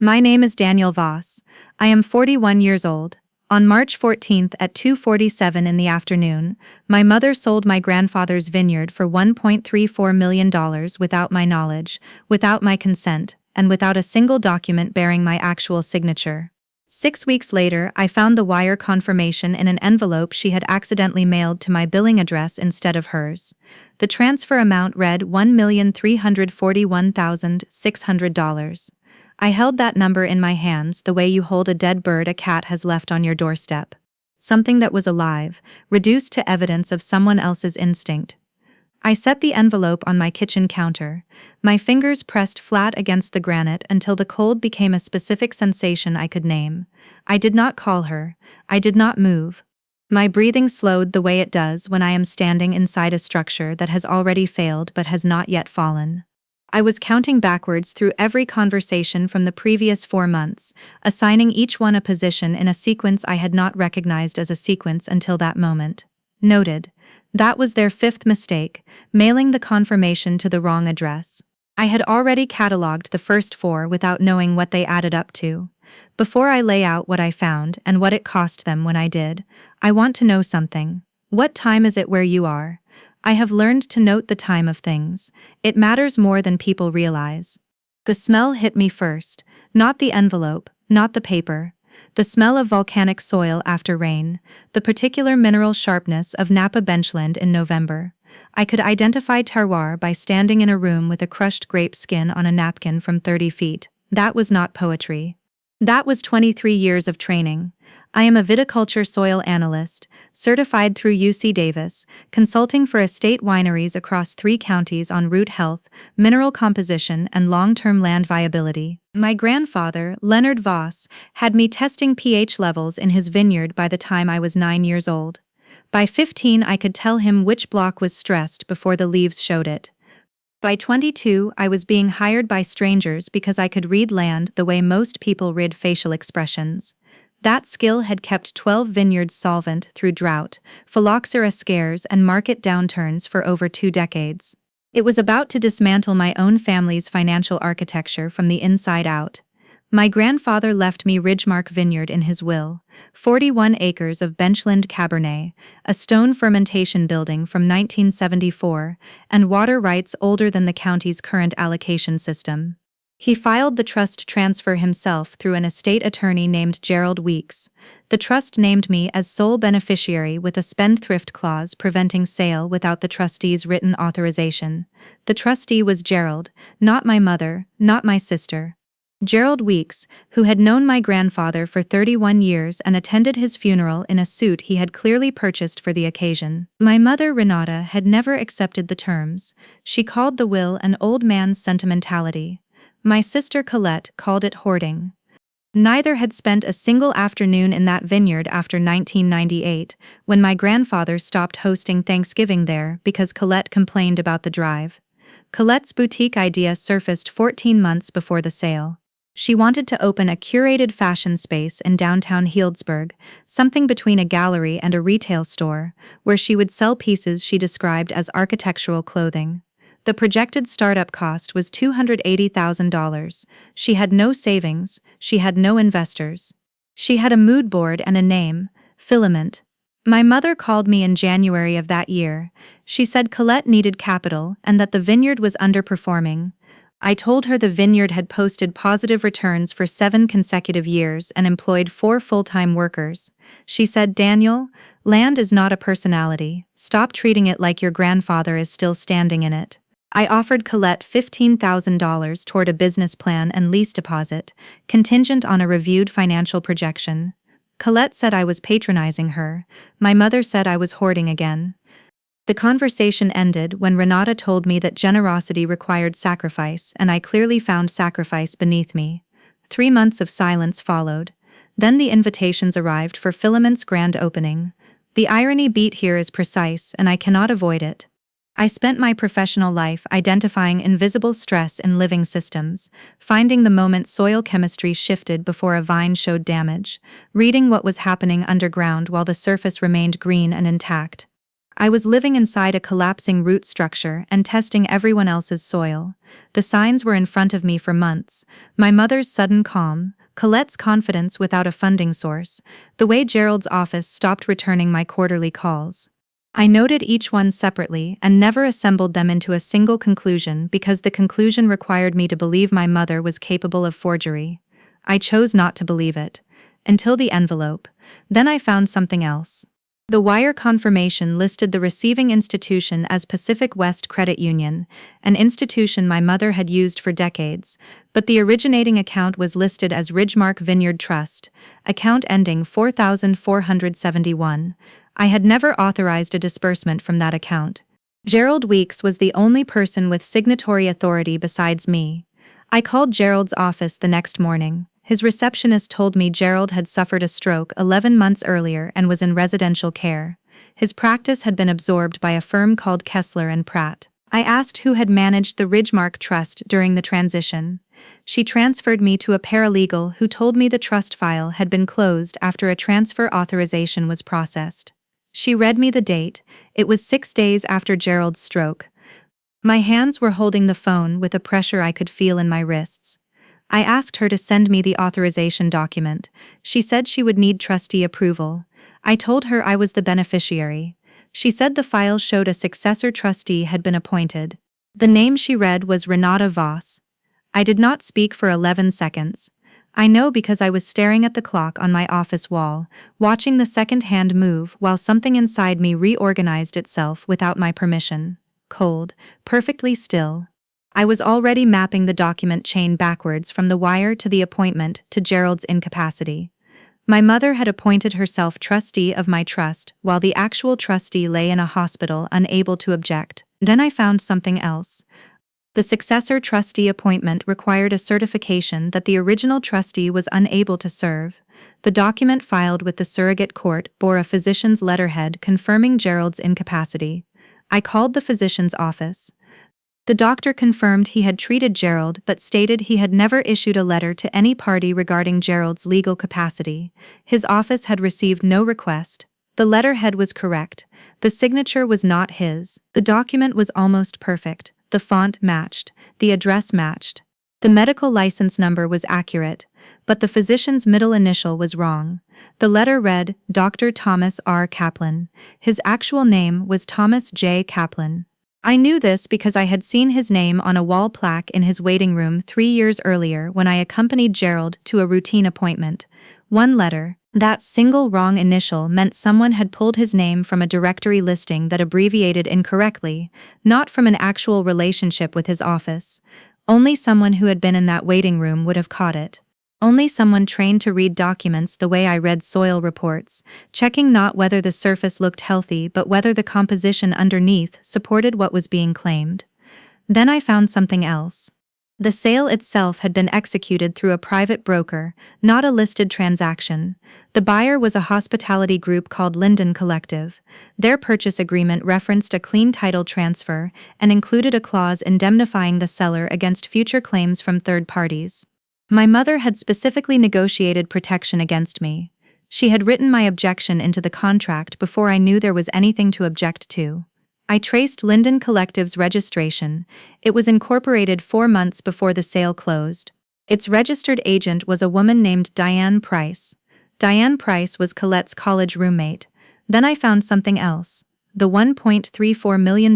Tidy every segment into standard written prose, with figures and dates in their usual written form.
My name is Daniel Voss. I am 41 years old. On March 14th at 2:47 in the afternoon, my mother sold my grandfather's vineyard for $1.34 million without my knowledge, without my consent, and without a single document bearing my actual signature. 6 weeks later, I found the wire confirmation in an envelope she had accidentally mailed to my billing address instead of hers. The transfer amount read $1,341,600. I held that number in my hands the way you hold a dead bird a cat has left on your doorstep. Something that was alive, reduced to evidence of someone else's instinct. I set the envelope on my kitchen counter, my fingers pressed flat against the granite until the cold became a specific sensation I could name. I did not call her. I did not move. My breathing slowed the way it does when I am standing inside a structure that has already failed but has not yet fallen. I was counting backwards through every conversation from the previous 4 months, assigning each one a position in a sequence I had not recognized as a sequence until that moment. Noted. That was their 5th mistake, mailing the confirmation to the wrong address. I had already cataloged the first 4 without knowing what they added up to. Before I lay out what I found and what it cost them when I did, I want to know something. What time is it where you are? I have learned to note the time of things. It matters more than people realize. The smell hit me first, not the envelope, not the paper. The smell of volcanic soil after rain, the particular mineral sharpness of Napa benchland in November. I could identify terroir by standing in a room with a crushed grape skin on a napkin from 30 feet. That was not poetry. That was 23 years of training. I am a viticulture soil analyst, certified through UC Davis, consulting for estate wineries across 3 counties on root health, mineral composition, and long-term land viability. My grandfather, Leonard Voss, had me testing pH levels in his vineyard by the time I was 9 years old. By 15, I could tell him which block was stressed before the leaves showed it. By 22, I was being hired by strangers because I could read land the way most people read facial expressions. That skill had kept 12 vineyards solvent through drought, phylloxera scares, and market downturns for over 2 decades. It was about to dismantle my own family's financial architecture from the inside out. My grandfather left me Ridgemark Vineyard in his will, 41 acres of benchland Cabernet, a stone fermentation building from 1974, and water rights older than the county's current allocation system. He filed the trust transfer himself through an estate attorney named Gerald Weeks. The trust named me as sole beneficiary with a spendthrift clause preventing sale without the trustee's written authorization. The trustee was Gerald, not my mother, not my sister. Gerald Weeks, who had known my grandfather for 31 years and attended his funeral in a suit he had clearly purchased for the occasion. My mother, Renata, had never accepted the terms. She called the will an old man's sentimentality. My sister Colette called it hoarding. Neither had spent a single afternoon in that vineyard after 1998, when my grandfather stopped hosting Thanksgiving there because Colette complained about the drive. Colette's boutique idea surfaced 14 months before the sale. She wanted to open a curated fashion space in downtown Healdsburg, something between a gallery and a retail store, where she would sell pieces she described as architectural clothing. The projected startup cost was $280,000. She had no savings, she had no investors. She had a mood board and a name, Filament. My mother called me in January of that year. She said Colette needed capital and that the vineyard was underperforming. I told her the vineyard had posted positive returns for 7 consecutive years and employed 4 full-time workers. She said, "Daniel, land is not a personality. Stop treating it like your grandfather is still standing in it." I offered Colette $15,000 toward a business plan and lease deposit, contingent on a reviewed financial projection. Colette said I was patronizing her. My mother said I was hoarding again. The conversation ended when Renata told me that generosity required sacrifice, and I clearly found sacrifice beneath me. 3 months of silence followed. Then the invitations arrived for Filament's grand opening. The irony beat here is precise, and I cannot avoid it. I spent my professional life identifying invisible stress in living systems, finding the moment soil chemistry shifted before a vine showed damage, reading what was happening underground while the surface remained green and intact. I was living inside a collapsing root structure and testing everyone else's soil. The signs were in front of me for months. My mother's sudden calm, Colette's confidence without a funding source, the way Gerald's office stopped returning my quarterly calls. I noted each one separately and never assembled them into a single conclusion because the conclusion required me to believe my mother was capable of forgery. I chose not to believe it. Until the envelope. Then I found something else. The wire confirmation listed the receiving institution as Pacific West Credit Union, an institution my mother had used for decades, but the originating account was listed as Ridgemark Vineyard Trust, account ending 4471. I had never authorized a disbursement from that account. Gerald Weeks was the only person with signatory authority besides me. I called Gerald's office the next morning. His receptionist told me Gerald had suffered a stroke 11 months earlier and was in residential care. His practice had been absorbed by a firm called Kessler and Pratt. I asked who had managed the Ridgemark Trust during the transition. She transferred me to a paralegal who told me the trust file had been closed after a transfer authorization was processed. She read me the date. It was 6 days after Gerald's stroke. My hands were holding the phone with a pressure I could feel in my wrists. I asked her to send me the authorization document. She said she would need trustee approval. I told her I was the beneficiary. She said the file showed a successor trustee had been appointed. The name she read was Renata Voss. I did not speak for 11 seconds. I know because I was staring at the clock on my office wall, watching the second hand move while something inside me reorganized itself without my permission. Cold, perfectly still. I was already mapping the document chain backwards from the wire to the appointment to Gerald's incapacity. My mother had appointed herself trustee of my trust while the actual trustee lay in a hospital unable to object. Then I found something else. The successor trustee appointment required a certification that the original trustee was unable to serve. The document filed with the surrogate court bore a physician's letterhead confirming Gerald's incapacity. I called the physician's office. The doctor confirmed he had treated Gerald but stated he had never issued a letter to any party regarding Gerald's legal capacity. His office had received no request. The letterhead was correct. The signature was not his. The document was almost perfect. The font matched. The address matched. The medical license number was accurate, but the physician's middle initial was wrong. The letter read, Dr. Thomas R. Kaplan. His actual name was Thomas J. Kaplan. I knew this because I had seen his name on a wall plaque in his waiting room 3 years earlier when I accompanied Gerald to a routine appointment. One letter, that single wrong initial meant someone had pulled his name from a directory listing that abbreviated incorrectly, not from an actual relationship with his office. Only someone who had been in that waiting room would have caught it. Only someone trained to read documents the way I read soil reports, checking not whether the surface looked healthy but whether the composition underneath supported what was being claimed. Then I found something else. The sale itself had been executed through a private broker, not a listed transaction. The buyer was a hospitality group called Linden Collective. Their purchase agreement referenced a clean title transfer and included a clause indemnifying the seller against future claims from third parties. My mother had specifically negotiated protection against me. She had written my objection into the contract before I knew there was anything to object to. I traced Linden Collective's registration. It was incorporated 4 months before the sale closed. Its registered agent was a woman named Diane Price. Diane Price was Colette's college roommate. Then I found something else. The $1.34 million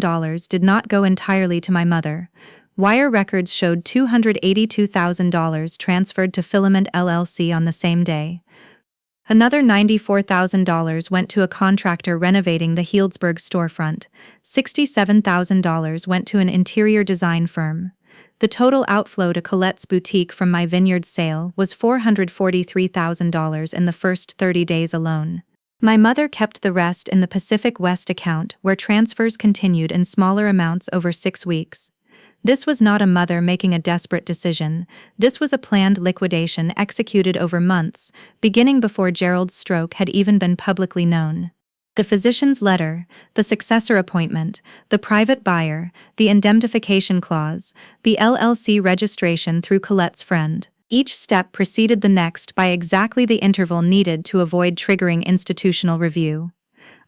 did not go entirely to my mother. Wire records showed $282,000 transferred to Filament LLC on the same day. Another $94,000 went to a contractor renovating the Healdsburg storefront. $67,000 went to an interior design firm. The total outflow to Colette's boutique from my Vineyard sale was $443,000 in the first 30 days alone. My mother kept the rest in the Pacific West account where transfers continued in smaller amounts over 6 weeks. This was not a mother making a desperate decision. This was a planned liquidation executed over months, beginning before Gerald's stroke had even been publicly known. The physician's letter, the successor appointment, the private buyer, the indemnification clause, the LLC registration through Colette's friend. Each step preceded the next by exactly the interval needed to avoid triggering institutional review.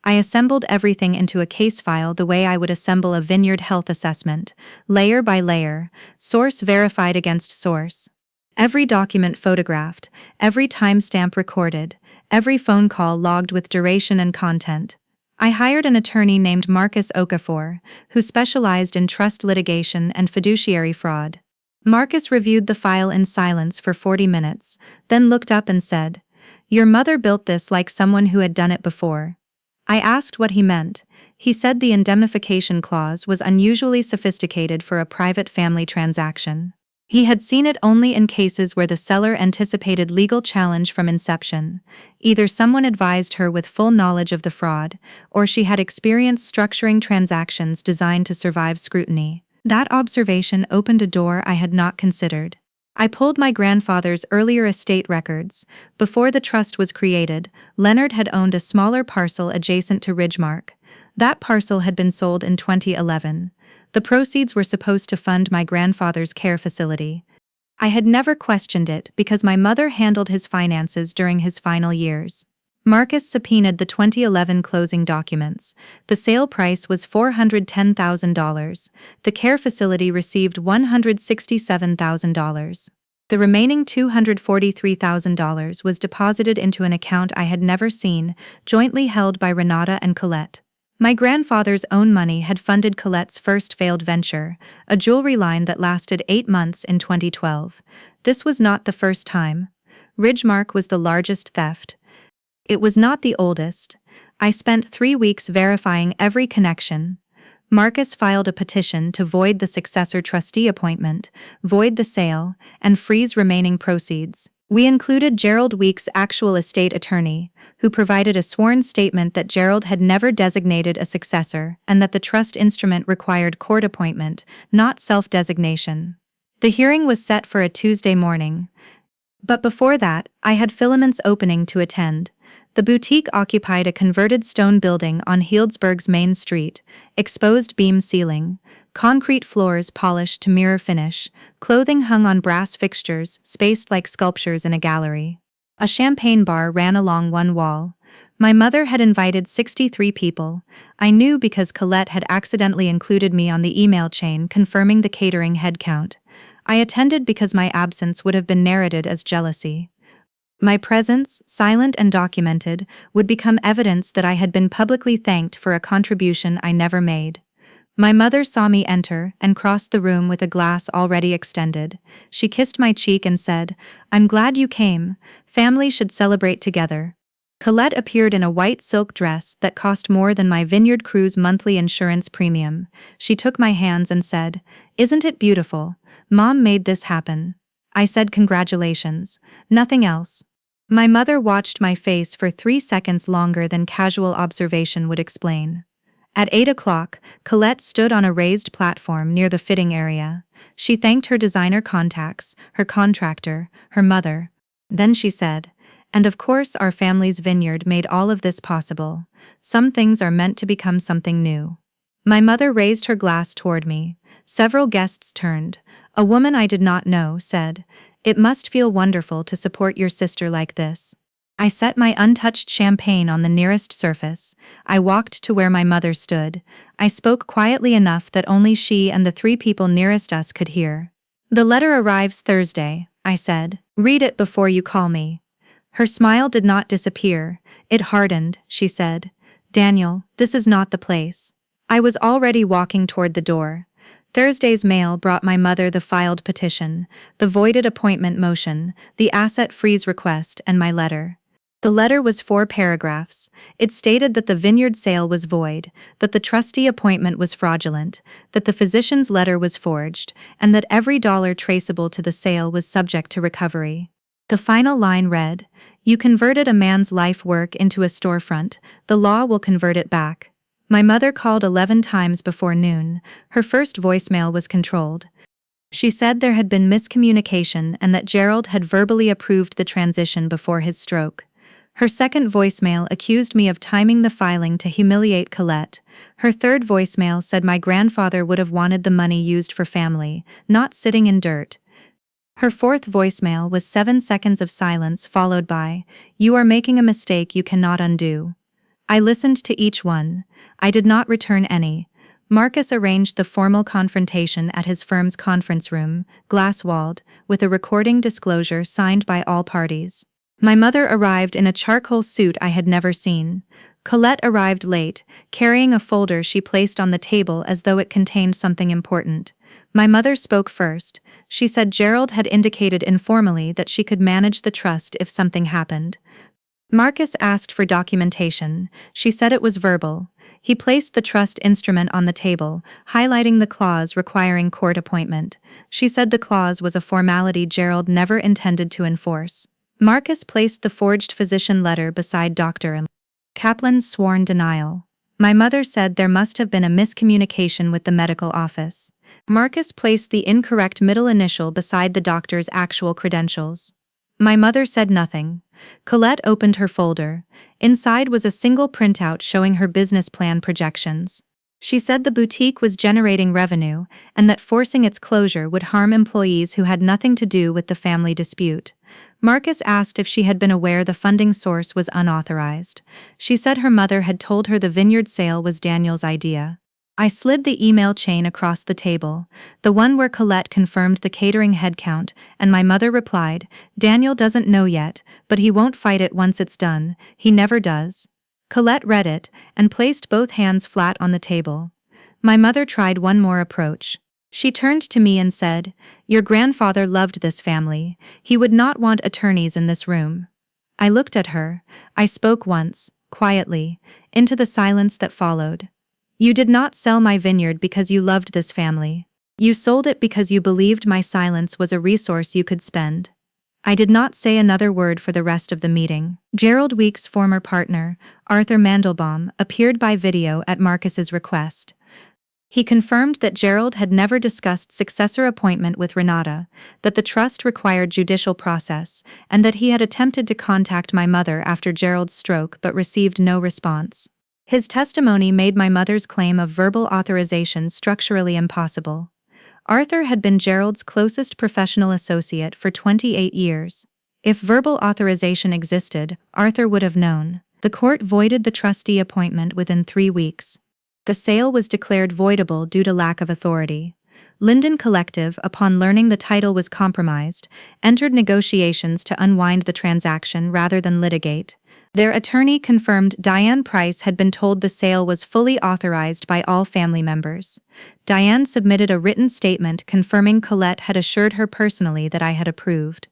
I assembled everything into a case file the way I would assemble a Vineyard health assessment, layer by layer, source verified against source. Every document photographed, every timestamp recorded, every phone call logged with duration and content. I hired an attorney named Marcus Okafor, who specialized in trust litigation and fiduciary fraud. Marcus reviewed the file in silence for 40 minutes, then looked up and said, "Your mother built this like someone who had done it before." I asked what he meant. He said the indemnification clause was unusually sophisticated for a private family transaction. He had seen it only in cases where the seller anticipated legal challenge from inception. Either someone advised her with full knowledge of the fraud, or she had experience structuring transactions designed to survive scrutiny. That observation opened a door I had not considered. I pulled my grandfather's earlier estate records. Before the trust was created, Leonard had owned a smaller parcel adjacent to Ridgemark. That parcel had been sold in 2011. The proceeds were supposed to fund my grandfather's care facility. I had never questioned it because my mother handled his finances during his final years. Marcus subpoenaed the 2011 closing documents. The sale price was $410,000. The care facility received $167,000. The remaining $243,000 was deposited into an account I had never seen, jointly held by Renata and Colette. My grandfather's own money had funded Colette's first failed venture, a jewelry line that lasted 8 months in 2012. This was not the first time. Ridgemark was the largest theft. It was not the oldest. I spent 3 weeks verifying every connection. Marcus filed a petition to void the successor trustee appointment, void the sale, and freeze remaining proceeds. We included Gerald Weeks' actual estate attorney, who provided a sworn statement that Gerald had never designated a successor and that the trust instrument required court appointment, not self-designation. The hearing was set for a Tuesday morning. But before that, I had Philemon's opening to attend. The boutique occupied a converted stone building on Healdsburg's main street, exposed beam ceiling, concrete floors polished to mirror finish, clothing hung on brass fixtures spaced like sculptures in a gallery. A champagne bar ran along one wall. My mother had invited 63 people. I knew because Colette had accidentally included me on the email chain confirming the catering headcount. I attended because my absence would have been narrated as jealousy. My presence, silent and documented, would become evidence that I had been publicly thanked for a contribution I never made. My mother saw me enter and crossed the room with a glass already extended. She kissed my cheek and said, "I'm glad you came. Family should celebrate together." Colette appeared in a white silk dress that cost more than my Vineyard cruise monthly insurance premium. She took my hands and said, "Isn't it beautiful? Mom made this happen." I said congratulations. Nothing else. My mother watched my face for 3 seconds longer than casual observation would explain. At 8 o'clock, Colette stood on a raised platform near the fitting area. She thanked her designer contacts, her contractor, her mother. Then she said, "And of course our family's vineyard made all of this possible. Some things are meant to become something new." My mother raised her glass toward me. Several guests turned. A woman I did not know said, "It must feel wonderful to support your sister like this." I set my untouched champagne on the nearest surface. I walked to where my mother stood. I spoke quietly enough that only she and the 3 people nearest us could hear. "The letter arrives Thursday," I said. "Read it before you call me." Her smile did not disappear. It hardened, she said. "Daniel, this is not the place." I was already walking toward the door. Thursday's mail brought my mother the filed petition, the voided appointment motion, the asset freeze request, and my letter. The letter was 4 paragraphs. It stated that the vineyard sale was void, that the trustee appointment was fraudulent, that the physician's letter was forged, and that every dollar traceable to the sale was subject to recovery. The final line read, "You converted a man's life work into a storefront, the law will convert it back." My mother called 11 times before noon. Her first voicemail was controlled. She said there had been miscommunication and that Gerald had verbally approved the transition before his stroke. Her second voicemail accused me of timing the filing to humiliate Colette. Her third voicemail said my grandfather would have wanted the money used for family, not sitting in dirt. Her fourth voicemail was 7 seconds of silence followed by, "You are making a mistake you cannot undo." I listened to each one. I did not return any. Marcus arranged the formal confrontation at his firm's conference room, glass-walled, with a recording disclosure signed by all parties. My mother arrived in a charcoal suit I had never seen. Colette arrived late, carrying a folder she placed on the table as though it contained something important. My mother spoke first. She said Gerald had indicated informally that she could manage the trust if something happened. Marcus asked for documentation. She said it was verbal. He placed the trust instrument on the table, highlighting the clause requiring court appointment. She said the clause was a formality Gerald never intended to enforce. Marcus placed the forged physician letter beside Dr. Kaplan's sworn denial. My mother said there must have been a miscommunication with the medical office. Marcus placed the incorrect middle initial beside the doctor's actual credentials. My mother said nothing. Colette opened her folder. Inside was a single printout showing her business plan projections. She said the boutique was generating revenue, and that forcing its closure would harm employees who had nothing to do with the family dispute. Marcus asked if she had been aware the funding source was unauthorized. She said her mother had told her the Vineyard sale was Daniel's idea. I slid the email chain across the table, the one where Colette confirmed the catering headcount, and my mother replied, "Daniel doesn't know yet, but he won't fight it once it's done, he never does." Colette read it, and placed both hands flat on the table. My mother tried one more approach. She turned to me and said, "Your grandfather loved this family. He would not want attorneys in this room." I looked at her. I spoke once, quietly, into the silence that followed. "You did not sell my vineyard because you loved this family. You sold it because you believed my silence was a resource you could spend." I did not say another word for the rest of the meeting. Gerald Weeks' former partner, Arthur Mandelbaum, appeared by video at Marcus's request. He confirmed that Gerald had never discussed successor appointment with Renata, that the trust required judicial process, and that he had attempted to contact my mother after Gerald's stroke but received no response. His testimony made my mother's claim of verbal authorization structurally impossible. Arthur had been Gerald's closest professional associate for 28 years. If verbal authorization existed, Arthur would have known. The court voided the trustee appointment within 3 weeks. The sale was declared voidable due to lack of authority. Linden Collective, upon learning the title was compromised, entered negotiations to unwind the transaction rather than litigate. Their attorney confirmed Diane Price had been told the sale was fully authorized by all family members. Diane submitted a written statement confirming Colette had assured her personally that I had approved.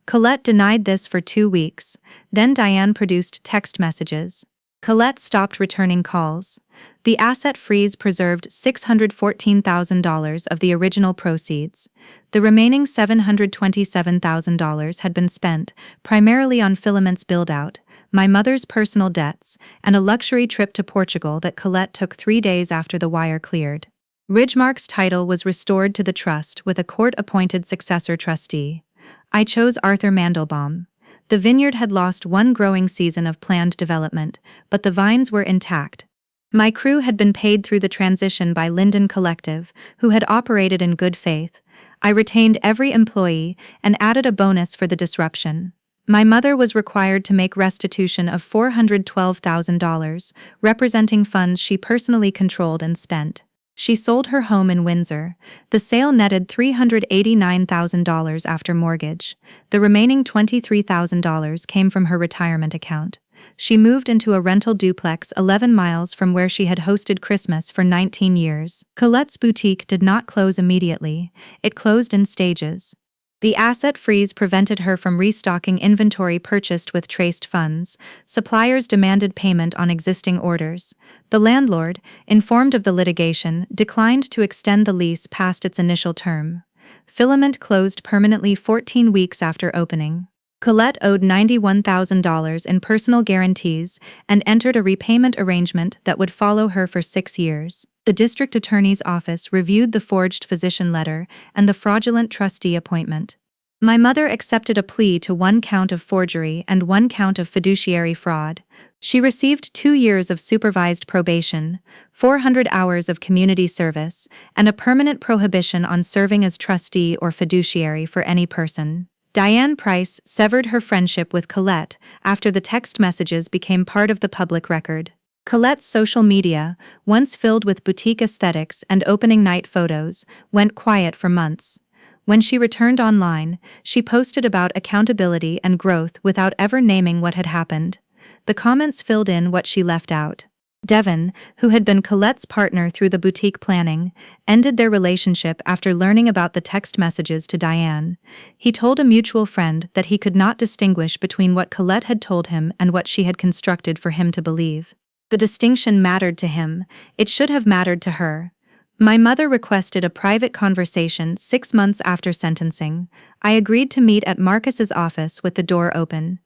Colette denied this for 2 weeks. Then Diane produced text messages. Colette stopped returning calls. The asset freeze preserved $614,000 of the original proceeds. The remaining $727,000 had been spent, primarily on Filament's build-out, my mother's personal debts, and a luxury trip to Portugal that Colette took 3 days after the wire cleared. Ridgemark's title was restored to the trust with a court-appointed successor trustee. I chose Arthur Mandelbaum. The vineyard had lost 1 growing season of planned development, but the vines were intact. My crew had been paid through the transition by Linden Collective, who had operated in good faith. I retained every employee and added a bonus for the disruption. My mother was required to make restitution of $412,000, representing funds she personally controlled and spent. She sold her home in Windsor. The sale netted $389,000 after mortgage. The remaining $23,000 came from her retirement account. She moved into a rental duplex 11 miles from where she had hosted Christmas for 19 years. Colette's boutique did not close immediately. It closed in stages. The asset freeze prevented her from restocking inventory purchased with traced funds. Suppliers demanded payment on existing orders. The landlord, informed of the litigation, declined to extend the lease past its initial term. Filament closed permanently 14 weeks after opening. Colette owed $91,000 in personal guarantees and entered a repayment arrangement that would follow her for 6 years. The district attorney's office reviewed the forged physician letter and the fraudulent trustee appointment. My mother accepted a plea to 1 count of forgery and 1 count of fiduciary fraud. She received 2 years of supervised probation, 400 hours of community service, and a permanent prohibition on serving as trustee or fiduciary for any person. Diane Price severed her friendship with Colette after the text messages became part of the public record. Colette's social media, once filled with boutique aesthetics and opening night photos, went quiet for months. When she returned online, she posted about accountability and growth without ever naming what had happened. The comments filled in what she left out. Devin, who had been Colette's partner through the boutique planning, ended their relationship after learning about the text messages to Diane. He told a mutual friend that he could not distinguish between what Colette had told him and what she had constructed for him to believe. The distinction mattered to him. It should have mattered to her. My mother requested a private conversation 6 months after sentencing. I agreed to meet at Marcus's office with the door open.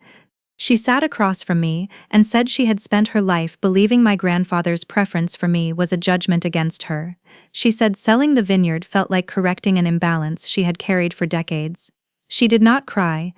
She sat across from me and said she had spent her life believing my grandfather's preference for me was a judgment against her. She said selling the vineyard felt like correcting an imbalance she had carried for decades. She did not cry.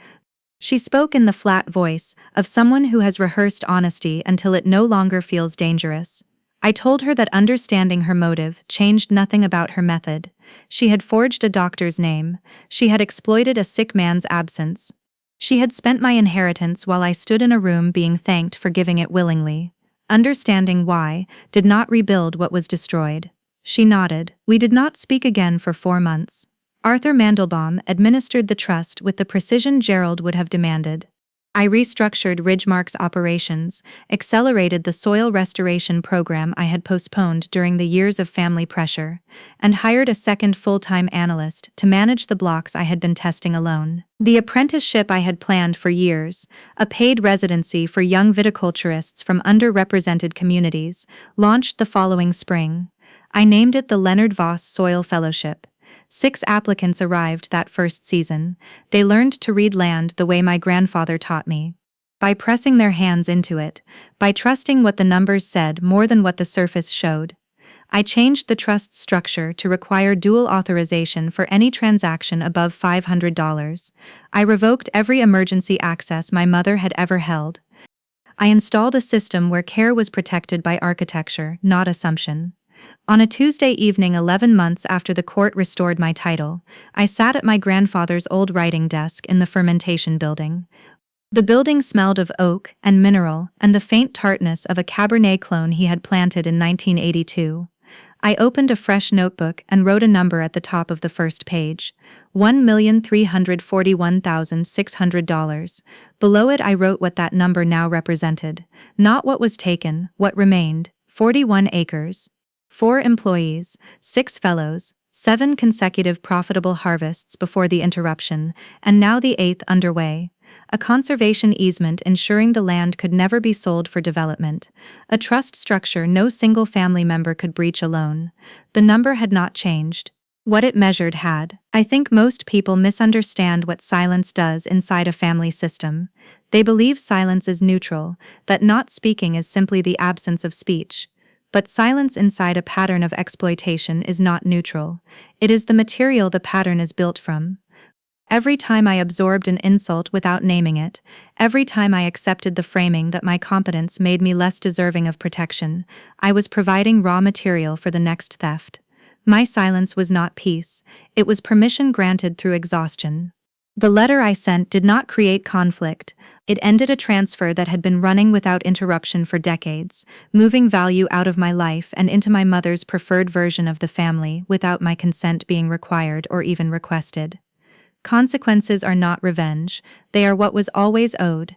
She spoke in the flat voice of someone who has rehearsed honesty until it no longer feels dangerous. I told her that understanding her motive changed nothing about her method. She had forged a doctor's name. She had exploited a sick man's absence. She had spent my inheritance while I stood in a room being thanked for giving it willingly. Understanding why did not rebuild what was destroyed. She nodded. We did not speak again for 4 months. Arthur Mandelbaum administered the trust with the precision Gerald would have demanded. I restructured Ridgemark's operations, accelerated the soil restoration program I had postponed during the years of family pressure, and hired a second full-time analyst to manage the blocks I had been testing alone. The apprenticeship I had planned for years, a paid residency for young viticulturists from underrepresented communities, launched the following spring. I named it the Leonard Voss Soil Fellowship. 6 applicants arrived that first season. They learned to read land the way my grandfather taught me. By pressing their hands into it, by trusting what the numbers said more than what the surface showed. I changed the trust's structure to require dual authorization for any transaction above $500. I revoked every emergency access my mother had ever held. I installed a system where care was protected by architecture, not assumption. On a Tuesday evening 11 months after the court restored my title, I sat at my grandfather's old writing desk in the fermentation building. The building smelled of oak and mineral and the faint tartness of a Cabernet clone he had planted in 1982. I opened a fresh notebook and wrote a number at the top of the first page. $1,341,600. Below it I wrote what that number now represented. Not what was taken, what remained. 41 acres. 4 employees, 6 fellows, 7 consecutive profitable harvests before the interruption, and now the 8th underway. A conservation easement ensuring the land could never be sold for development. A trust structure no single family member could breach alone. The number had not changed. What it measured had. I think most people misunderstand what silence does inside a family system. They believe silence is neutral, that not speaking is simply the absence of speech. But silence inside a pattern of exploitation is not neutral. It is the material the pattern is built from. Every time I absorbed an insult without naming it, every time I accepted the framing that my competence made me less deserving of protection, I was providing raw material for the next theft. My silence was not peace, it was permission granted through exhaustion. The letter I sent did not create conflict. It ended a transfer that had been running without interruption for decades, moving value out of my life and into my mother's preferred version of the family without my consent being required or even requested. Consequences are not revenge, they are what was always owed.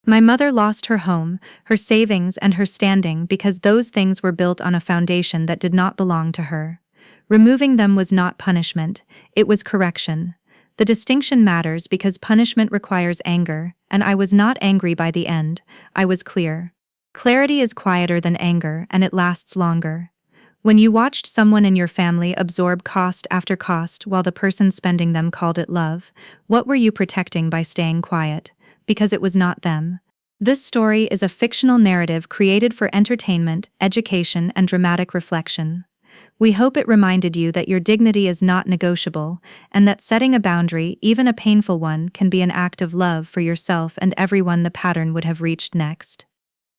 My mother lost her home, her savings and her standing because those things were built on a foundation that did not belong to her. Removing them was not punishment, it was correction. The distinction matters because punishment requires anger, and I was not angry by the end, I was clear. Clarity is quieter than anger and it lasts longer. When you watched someone in your family absorb cost after cost while the person spending them called it love, what were you protecting by staying quiet? Because it was not them. This story is a fictional narrative created for entertainment, education, and dramatic reflection. We hope it reminded you that your dignity is not negotiable, and that setting a boundary, even a painful one, can be an act of love for yourself and everyone the pattern would have reached next.